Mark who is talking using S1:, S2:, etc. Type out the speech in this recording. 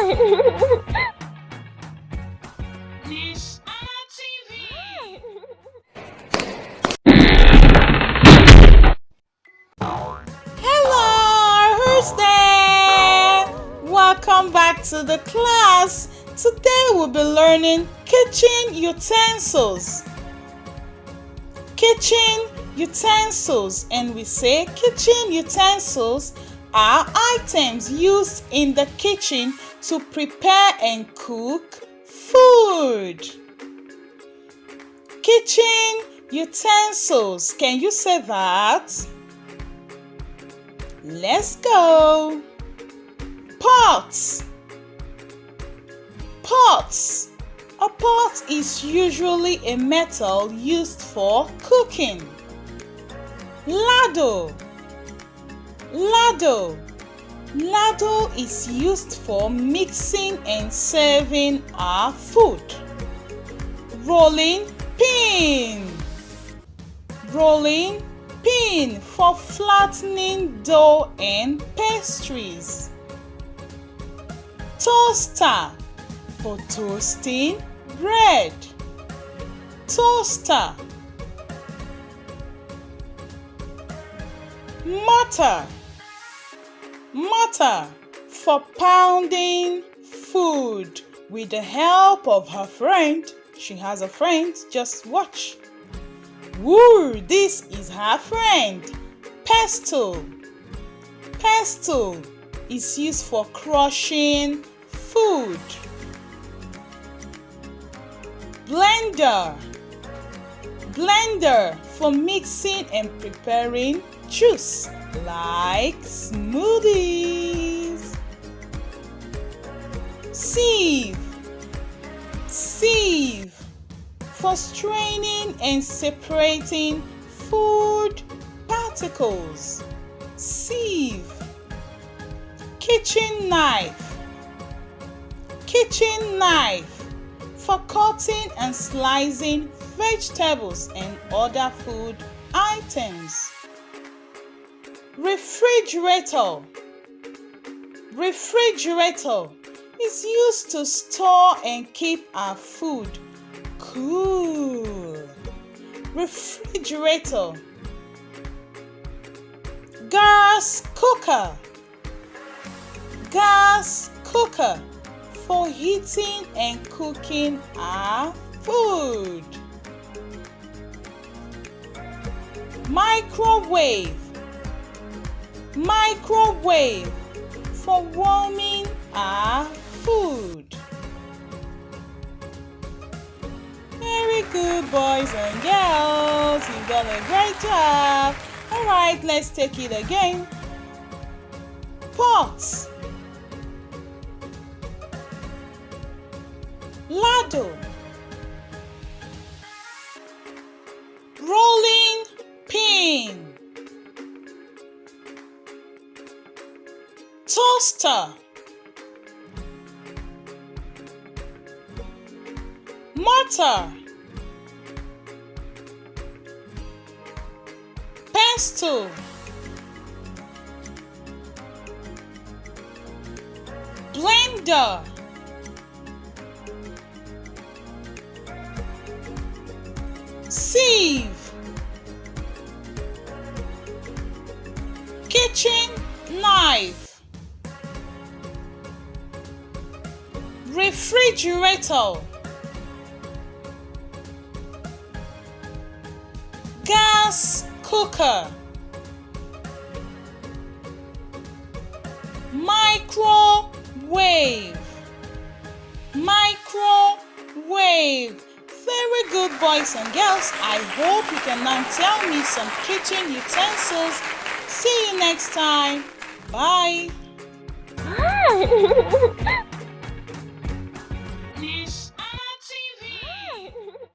S1: Ness-ana TV.
S2: Hello, who's there? Welcome back to the class. Today we'll be learning kitchen utensils. Kitchen utensils, and we say kitchen utensils are items used in the kitchen to prepare and cook food. Kitchen utensils. Can you say that? Let's go. Pots. Pots. A pot is usually a metal used for cooking. Ladle. Ladle. Ladle is used for mixing and serving our food. Rolling pin. Rolling pin for flattening dough and pastries. Toaster for toasting bread. Toaster. Mortar. Mortar for pounding food with the help of her friend. She has a friend, just watch. Woo, this is her friend. Pestle. Pestle is used for crushing food. Blender. Blender for mixing and preparing juice like smoothies. Sieve. Sieve for straining and separating food particles. Sieve. Kitchen knife. Kitchen knife for cutting and slicing vegetables and other food items. Refrigerator. Refrigerator is used to store and keep our food cool. Refrigerator. Gas cooker. Gas cooker for heating and cooking our food. Microwave. Microwave for warming our food. Very good, boys and girls. You've done a great job. All right, let's take it again. Pots. Ladle. Rolling pin. Toaster. Mortar. Pestle. Blender. Sieve. Kitchen knife. Refrigerator. Gas cooker. Microwave. Microwave. Very good, boys and girls. I hope you can now tell me some kitchen utensils. See you next time. Bye.